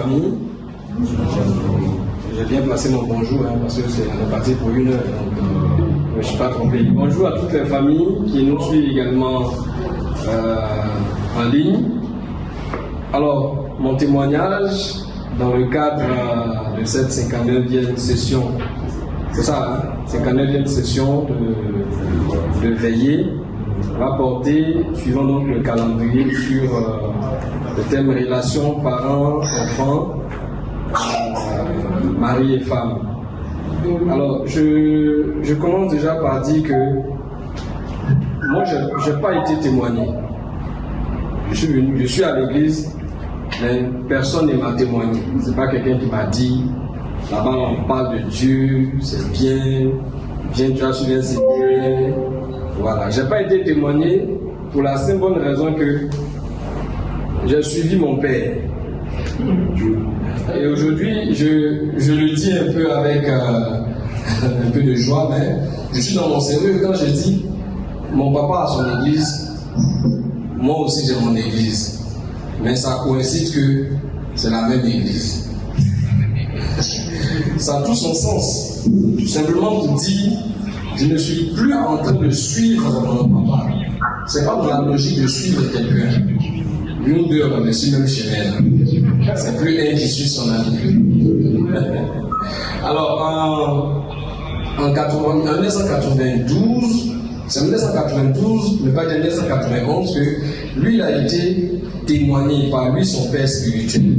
famille. J'ai bien placé mon bonjour parce que on est parti pour 1 heure, donc je ne suis pas trompé. Bonjour à toutes les familles qui nous suivent également en ligne. Alors, mon témoignage dans le cadre de cette 59e session, c'est ça, 59e session de veillée, va porter, suivant donc le calendrier, sur le thème relations parents-enfants, mari et femme. Alors, je commence déjà par dire que moi, je n'ai pas été témoigné. Je suis à l'église, mais personne ne m'a témoigné. Ce n'est pas quelqu'un qui m'a dit, là-bas on parle de Dieu, c'est bien, viens, tu as souviens, c'est bien. Voilà, je n'ai pas été témoigné pour la simple bonne raison que j'ai suivi mon père. Et aujourd'hui, je le dis un peu avec un peu de joie, mais je suis dans mon sérieux quand je dis mon papa a son église, moi aussi j'ai mon église. Mais ça coïncide que c'est la même église. Ça a tout son sens. Tout simplement pour dire, je ne suis plus en train de suivre mon papa. C'est pas dans la logique de suivre quelqu'un. Nous deux, on est sur le même chemin. C'est plus un qui suit son ami. Alors, en 1992, c'est en 1992, mais pas en 1991, que lui, il a été témoigné par lui, son père spirituel.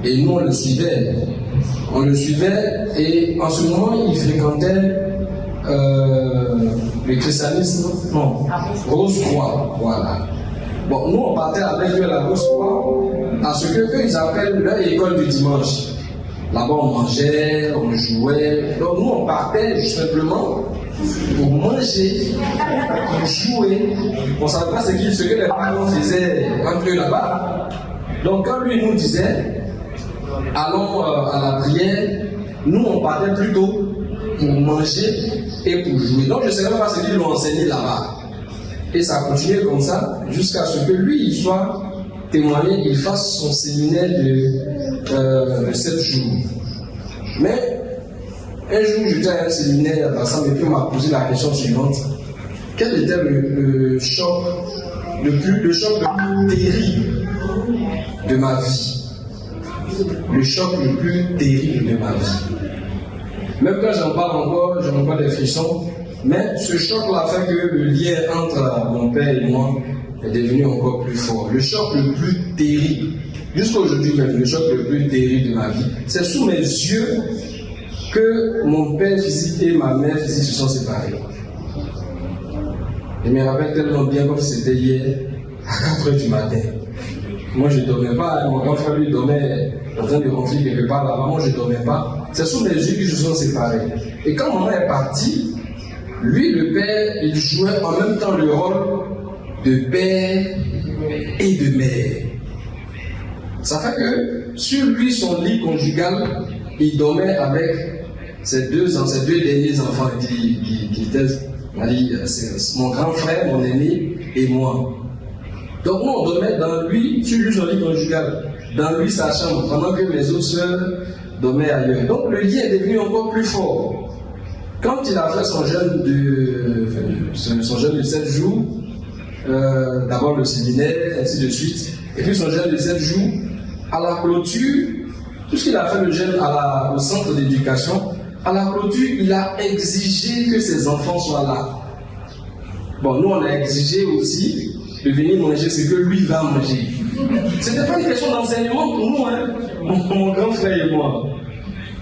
Et nous, on le suivait. On le suivait, et en ce moment, il fréquentait le christianisme, non, Rose-Croix, voilà. Bon, nous, on partait avec lui à la Rose-Croix, à ce que eux, ils appellent leur école du dimanche. Là-bas, on mangeait, on jouait. Donc, nous, on partait tout simplement pour manger, pour jouer. On ne savait pas ce que les parents faisaient entre eux là-bas. Donc, quand lui nous disait, allons à la prière, nous, on partait plutôt pour manger et pour jouer. Donc, je ne sais même pas ce qu'ils l'ont enseigné là-bas. Et ça a continué comme ça, jusqu'à ce que lui, il soit témoigné, il fasse son séminaire de 7 jours. Mais, un jour, j'étais à un séminaire d'ensemble et puis on m'a posé la question suivante. Quel était le choc le plus terrible de ma vie? Le choc le plus terrible de ma vie. Même quand j'en parle encore, j'en vois des frissons. Mais ce choc-là fait que le lien entre mon père et moi est devenu encore plus fort. Le choc le plus terrible, jusqu'à aujourd'hui même, le choc le plus terrible de ma vie, c'est sous mes yeux que mon père physique et ma mère physique se sont séparés. Je me rappelle tellement bien comme c'était hier, à 4 h du matin. Moi je ne dormais pas, mon grand frère lui dormait en train de ronfler quelque part là-bas, moi je ne dormais pas. C'est sous mes yeux qu'ils se sont séparés. Et quand maman est partie, lui, le père, il jouait en même temps le rôle de père et de mère. Ça fait que sur lui, son lit conjugal, il dormait avec ses deux derniers enfants qui étaient mon grand frère, mon aîné et moi. Donc nous, on dormait dans lui, sur lui, son lit conjugal, dans lui, sa chambre, pendant que mes autres soeurs dormaient ailleurs. Donc le lien est devenu encore plus fort. Quand il a fait son jeûne de 7 jours, d'abord le séminaire, ainsi de suite, et puis son jeûne de 7 jours, à la clôture, puisqu'il a fait le jeûne au centre d'éducation, à la clôture, il a exigé que ses enfants soient là. Bon, nous on a exigé aussi de venir manger ce que lui va manger. Ce n'était pas une question d'enseignement pour nous, hein, mon grand frère et moi.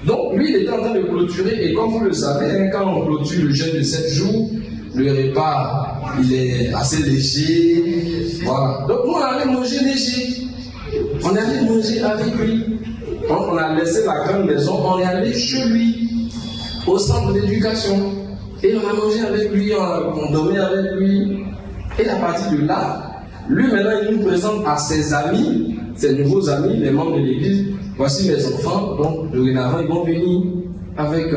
Donc, lui, il était en train de clôturer, et comme vous le savez, hein, quand on clôture le jeûne de 7 jours, le repas, il est assez léger. Voilà. Donc, nous, on allait manger léger. On allait manger avec lui. Donc, on a laissé la grande maison, on est allé chez lui, au centre d'éducation. Et on a mangé avec lui, on dormait avec lui. Et à partir de là, lui, maintenant, il nous présente à ses amis, ses nouveaux amis, les membres de l'église. Voici mes enfants, donc dorénavant ils vont venir avec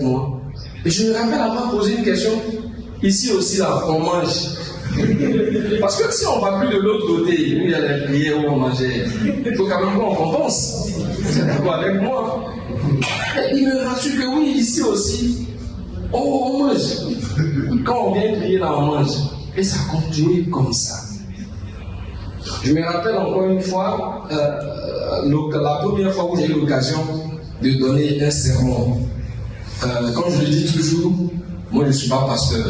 moi. Et je me rappelle avoir posé une question. Ici aussi là, on mange. Parce que si on va plus de l'autre côté, où il y a les prières, où on mangeait, il faut quand même qu'on compense. Vous êtes d'accord avec moi? Et il me rassure que oui, ici aussi, on mange. Quand on vient prier là, on mange. Et ça continue comme ça. Je me rappelle encore une fois, la première fois où j'ai eu l'occasion de donner un sermon. Comme je le dis toujours, moi je ne suis pas pasteur.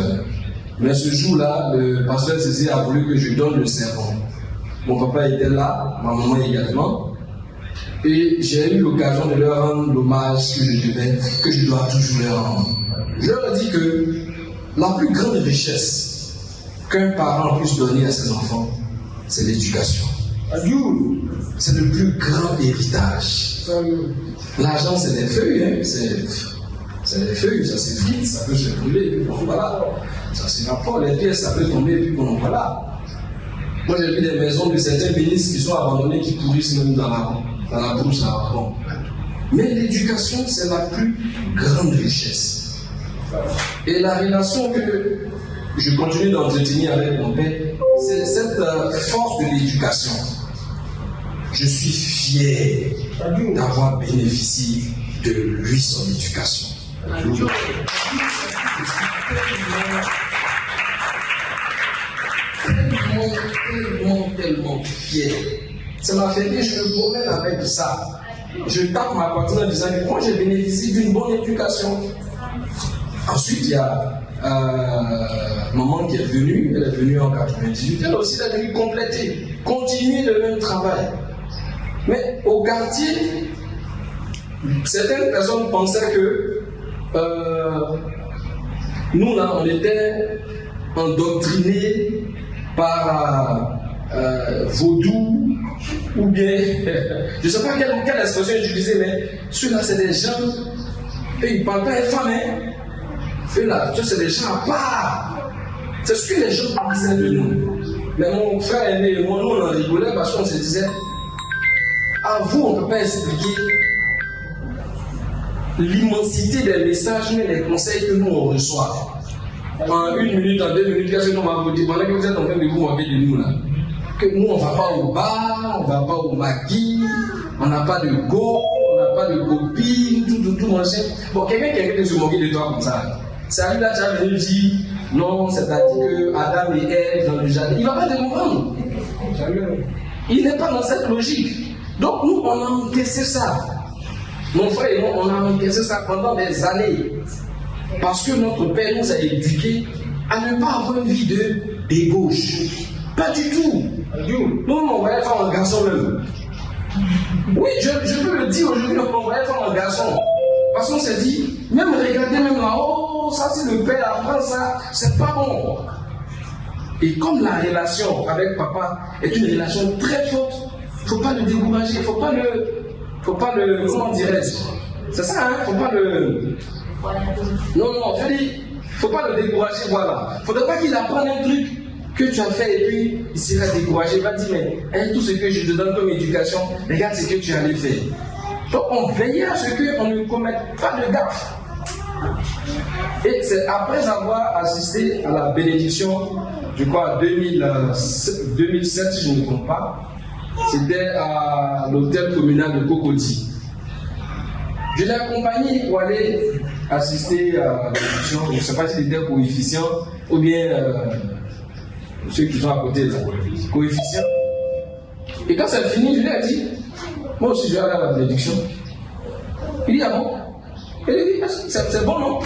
Mais ce jour-là, le pasteur Cécile a voulu que je donne le sermon. Mon papa était là, ma maman également. Et j'ai eu l'occasion de leur rendre l'hommage que je dois toujours leur rendre. Je leur ai dit que la plus grande richesse qu'un parent puisse donner à ses enfants, c'est l'éducation. C'est le plus grand héritage. L'argent, c'est des feuilles, hein? C'est des feuilles, ça s'effrite, ça peut se brûler, et puis bon, voilà. Ça s'évapore, les pièces, ça peut tomber, et puis bon, voilà. Moi, j'ai vu des maisons de certains ministres qui sont abandonnés, qui pourrissent même dans la brousse là. Bon. Mais l'éducation, c'est la plus grande richesse. Et la relation que je continue d'entretenir avec mon père, c'est cette force de l'éducation. Je suis fier d'avoir bénéficié de lui, son éducation. Tellement fier. Ça m'a fait dire, je me promène avec ça. Je tape ma poitrine en disant que moi j'ai bénéficié d'une bonne éducation. Ensuite, il y a maman qui est venue, elle est venue en 98, elle aussi est venue compléter, continuer le même travail. Mais au quartier, certaines personnes pensaient que nous là, on était endoctrinés par vaudou, ou bien, je ne sais pas quelle expression utiliser, mais ceux-là, c'est des gens, et ils ne parlent pas être femmes, hein. Eux là, c'est des gens à part. C'est ce que les gens pensaient de nous. Mais mon frère aîné et moi, nous, on en rigolait parce qu'on se disait, à vous, on ne peut pas expliquer l'immensité des messages, mais des conseils que nous, on reçoit. En 1 minute, en 2 minutes, qu'est-ce que nous m'avons dit? Pendant que vous êtes en train de vous moquer de nous là. Que nous, on ne va pas au bar, on ne va pas au maquis, on n'a pas de go, on n'a pas de copine, tout, machin. Bon, quelqu'un qui a se moquer de toi comme ça. C'est lui là, tu as venu dire, non, c'est-à-dire que Adam et Ève dans le jardin. Il ne va pas te comprendre. Il n'est pas dans cette logique. Donc nous, on a encaissé ça. Mon frère et moi, on a encaissé ça pendant des années. Parce que notre père nous a éduqués à ne pas avoir une vie de débauche. Pas du tout. Nous, on va être un garçon même. Oui, je peux le dire aujourd'hui, on va être un garçon. Parce qu'on s'est dit, même regarder même là-haut, ça c'est le père apprend ça, c'est pas bon. Et comme la relation avec papa est une relation très forte, il ne faut pas le décourager, il ne faut pas le, comment dirais-je? C'est ça, hein, il ne faut pas le... Non, je dis, il ne faut pas le décourager, voilà. Il ne faudrait pas qu'il apprenne un truc que tu as fait et puis il sera découragé, il va dire, mais hein, tout ce que je te donne comme éducation, regarde ce que tu allais faire. Donc on veillait à ce qu'on ne commette pas de gaffe. Et c'est après avoir assisté à la bénédiction, je crois en 2007 si je ne me trompe pas, c'était à l'hôtel communal de Cocody. Je l'ai accompagné pour aller assister à la bénédiction, je ne sais pas si c'était coefficient ou bien ceux qui sont à côté là, coefficient. Et quand c'est fini, je lui ai dit, moi aussi je vais aller à la bénédiction. Il dit, ah bon? Il dit, c'est bon, non?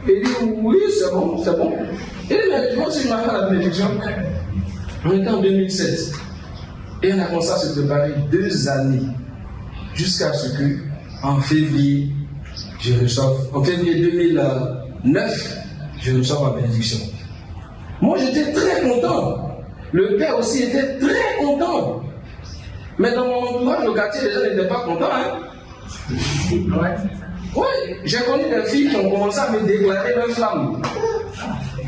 Il dit, oui, c'est bon, c'est bon. Il dit, mais moi aussi je vais aller à la bénédiction. On était en 2007. Et on a commencé à se préparer 2 années jusqu'à ce que, en février, en février 2009, je reçois ma bénédiction. Moi, j'étais très content. Le père aussi était très content. Mais dans mon entourage, le quartier, les gens n'étaient pas contents. Hein? Ouais. Oui, j'ai connu des filles qui ont commencé à me déclarer leur flamme.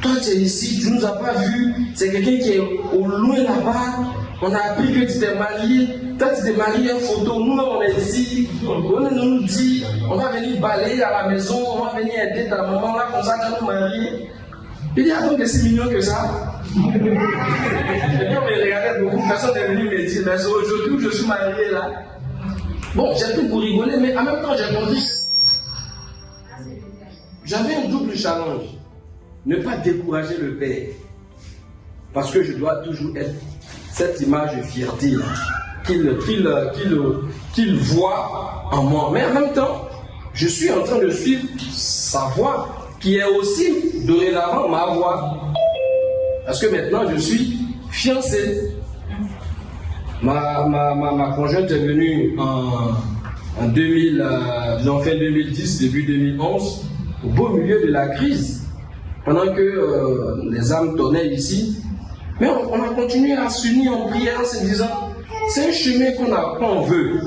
Toi, tu es ici, tu ne nous as pas vus. C'est quelqu'un qui est au loin là-bas. On a appris que tu t'es marié. Toi, tu t'es marié en photo. Nous, on est ici. On nous dit, on va venir balayer à la maison. On va venir aider ta maman là, comme ça, tu nous marier. Il dit, attends, c'est si mignon que ça. Et puis on me regardait beaucoup, personne n'est venu me dire, mais aujourd'hui où je suis marié là. Bon, j'ai tout pour rigoler, mais en même temps, j'ai compris. J'avais un double challenge. Ne pas décourager le père. Parce que je dois toujours être cette image de fierté qu'il voit en moi. Mais en même temps, je suis en train de suivre sa voix, qui est aussi dorénavant ma voix. Parce que maintenant, je suis fiancé. Ma conjointe est venue en 2000, fin 2010, début 2011, au beau milieu de la crise, pendant que les âmes tonnaient ici. Mais on a continué à s'unir en prière en se disant, c'est un chemin qu'on veut.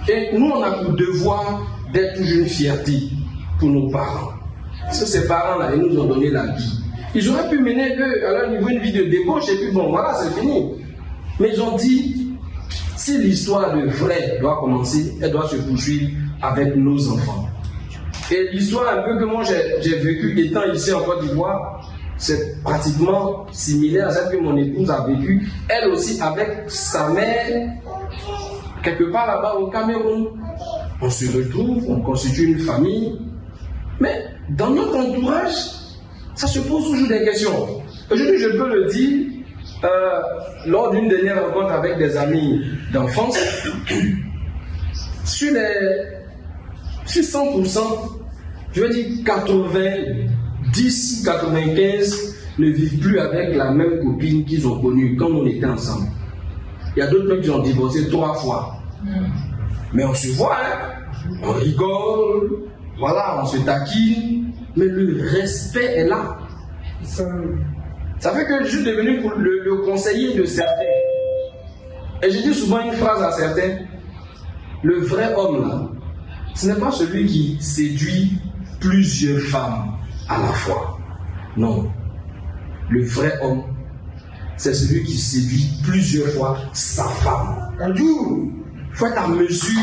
Et nous, on a pour devoir d'être toujours une fierté pour nos parents. Parce que ces parents-là, ils nous ont donné la vie. Ils auraient pu mener, eux, à leur niveau, une vie de débauche, et puis bon, voilà, c'est fini. Mais ils ont dit, si l'histoire de vrai doit commencer, elle doit se poursuivre avec nos enfants. Et l'histoire un peu que moi j'ai vécu étant ici en Côte d'Ivoire, c'est pratiquement similaire à celle que mon épouse a vécue, elle aussi avec sa mère, quelque part là-bas au Cameroun. On se retrouve, on constitue une famille, mais dans notre entourage, ça se pose toujours des questions. Aujourd'hui, je peux le dire, lors d'une dernière rencontre avec des amis d'enfance, sur 100%, je veux dire 90, 95 ne vivent plus avec la même copine qu'ils ont connue quand on était ensemble. Il y a d'autres mecs qui ont divorcé 3 fois. Mais on se voit, hein? On rigole, voilà, on se taquine, mais le respect est là. Ça fait que je suis devenu le conseiller de certains. Et je dis souvent une phrase à certains, le vrai homme là, ce n'est pas celui qui séduit plusieurs femmes à la fois. Non. Le vrai homme, c'est celui qui séduit plusieurs fois sa femme. Il faut être en mesure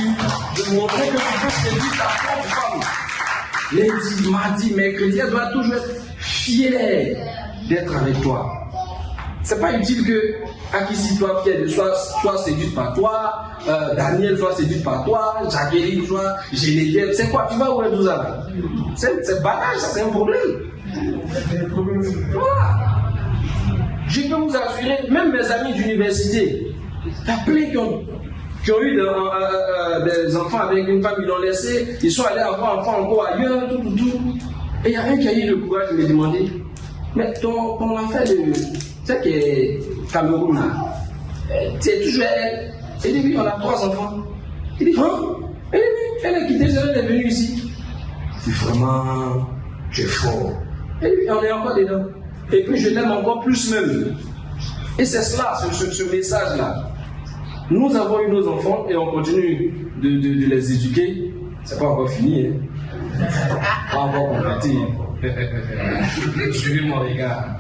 de montrer que tu peux séduire ta propre femme. Lundi, mardi, mercredi, elle doit toujours être fière d'être avec toi. C'est pas utile que Akissi soit fier de soit séduite par toi, Daniel soit séduite par toi, Jacqueline soit Généviève. C'est quoi? Tu vas où est tout ça? C'est banal, ça, c'est un problème. Voilà. Je peux vous assurer, même mes amis d'université, il y a plein qui ont eu des enfants avec une femme, ils l'ont laissé, ils sont allés avoir un enfant encore ailleurs, tout. Et il y a un qui a eu le courage de me demander, mais ton affaire de. Tu sais que Cameroun, c'est toujours elle. Il dit oui, on a 3 enfants. Il dit, hein? Il dit oui, elle a quitté, elle est venue ici. C'est vraiment, tu es fort. Et puis on est encore dedans. Et puis je l'aime encore plus même. Et c'est cela, ce message-là. Nous avons eu nos enfants et on continue de les éduquer. C'est pas encore fini, hein? Pas encore complété. Suivez mon regard.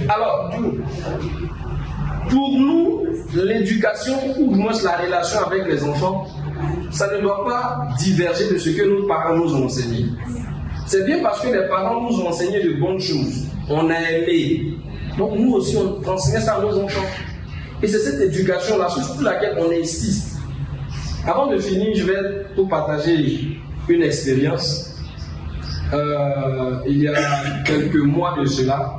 Alors, pour nous, l'éducation, ou du moins la relation avec les enfants, ça ne doit pas diverger de ce que nos parents nous ont enseigné. C'est bien parce que les parents nous ont enseigné de bonnes choses. On a aimé. Donc nous aussi, on transmet ça à nos enfants. Et c'est cette éducation-là, sur laquelle on insiste. Avant de finir, je vais vous partager une expérience. Il y a quelques mois de cela,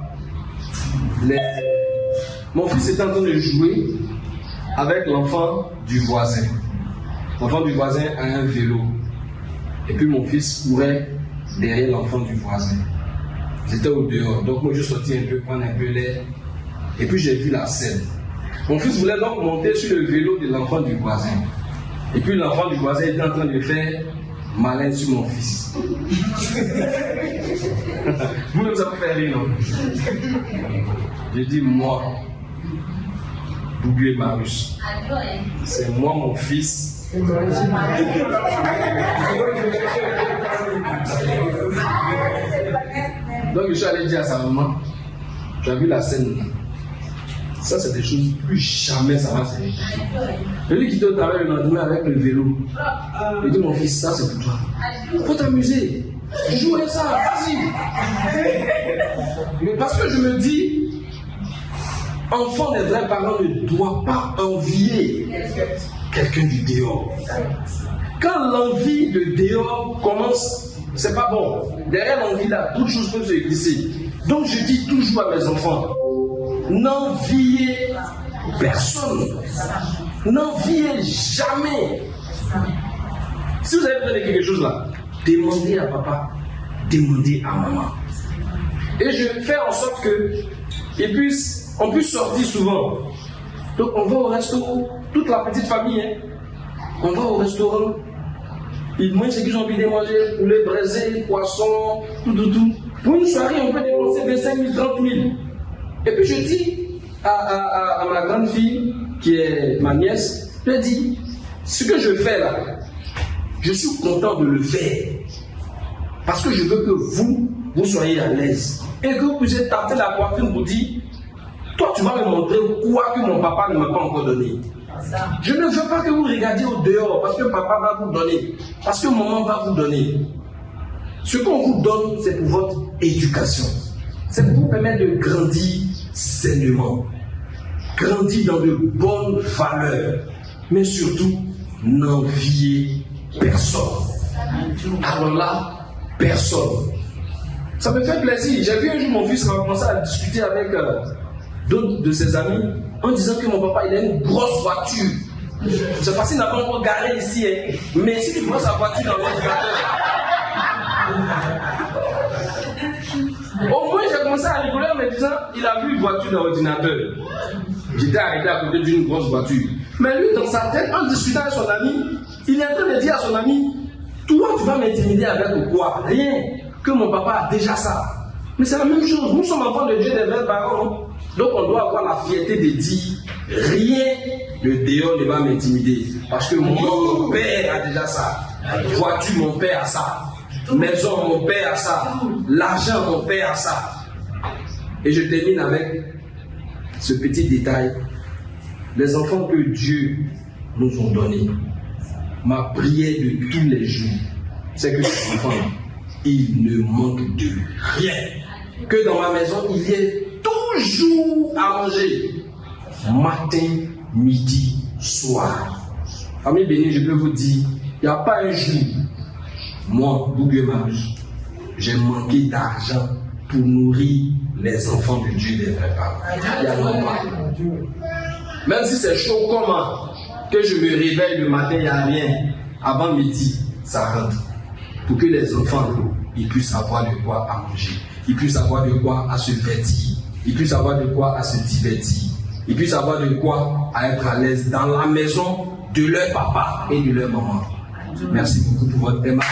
mon fils était en train de jouer avec l'enfant du voisin. L'enfant du voisin a un vélo. Et puis mon fils courait derrière l'enfant du voisin. J'étais au dehors. Donc moi je sortis un peu, prendre un peu l'air. Et puis j'ai vu la scène. Mon fils voulait donc monter sur le vélo de l'enfant du voisin. Et puis l'enfant du voisin était en train de faire malin sur mon fils. Vous-même, ça peut faire rire, non? J'ai dit, moi, Boubou Marius, c'est moi mon fils. Donc je suis allé dire à sa maman, tu as vu la scène là? Ça c'est des choses, plus jamais ça va se répéter. Je lui ai quitté au travail le lendemain avec le vélo. Il dit, mon fils, ça c'est pour toi. Il faut t'amuser. Jouez ça, vas-y. Mais parce que je me dis, enfant des vrais parents ne doit pas envier quelqu'un du dehors. Quand l'envie de dehors commence, c'est pas bon. Derrière l'envie là, toutes choses peuvent se glisser. Donc je dis toujours à mes enfants, n'enviez personne. N'enviez jamais. Si vous avez besoin de quelque chose là, demandez à papa, demandez à maman. Et je fais en sorte que on puisse sortir souvent. Donc on va au resto, toute la petite famille, hein. On va au restaurant. Ils mangent ce qu'ils ont envie de manger, poulet braisé, poisson, tout. Pour une soirée, on peut dépenser 25 000, 30 000. Et puis je dis à ma grande fille, qui est ma nièce, je dis, ce que je fais là, je suis content de le faire. Parce que je veux que vous soyez à l'aise. Et que vous puissiez taper la poitrine pour dire, toi tu vas me montrer quoi que mon papa ne m'a pas encore donné. Je ne veux pas que vous regardiez au dehors parce que papa va vous donner, parce que maman va vous donner. Ce qu'on vous donne, c'est pour votre éducation. C'est pour vous permettre de grandir sainement. Grandir dans de bonnes valeurs. Mais surtout, n'enviez personne. Alors là, personne. Ça me fait plaisir. J'ai vu un jour mon fils commencer à discuter avec d'autres de ses amis en disant que mon papa il a une grosse voiture. C'est facile d'avoir encore garé ici, hein. Mais si tu vois sa voiture dans l'ordinateur, au moins j'ai commencé à rigoler en me disant il a vu une voiture dans l'ordinateur. J'étais arrêté à côté d'une grosse voiture. Mais lui, dans sa tête, en discutant avec son ami, il est en train de dire à son ami, toi tu vas m'intimider avec quoi? Rien, que mon papa a déjà ça. Mais c'est la même chose, nous sommes enfants de Dieu, des vrais parents. Donc on doit avoir la fierté de dire, rien de dehors ne va m'intimider. Parce que mon père a déjà ça. Voiture, mon père a ça. Maison, mon père a ça. L'argent, mon père a ça. Et je termine avec ce petit détail. Les enfants que Dieu nous ont donnés, ma prière de tous les jours, c'est que ces enfants, ils ne manquent de rien. Que dans ma maison, il y ait toujours à manger. Matin, midi, soir. Famille bénie, je peux vous dire, il n'y a pas un jour, moi, Bougué Marius, j'ai manqué d'argent pour nourrir les enfants de Dieu des vrais parents. Il n'y a pas. Même si c'est chaud comment, que je me réveille le matin, il n'y a rien. Avant midi, ça rentre. Pour que les enfants, ils puissent avoir de quoi à manger. Ils puissent avoir de quoi à se vêtir. Ils puissent avoir de quoi à se divertir. Ils puissent avoir de quoi à être à l'aise dans la maison de leur papa et de leur maman. Merci beaucoup pour votre aimable.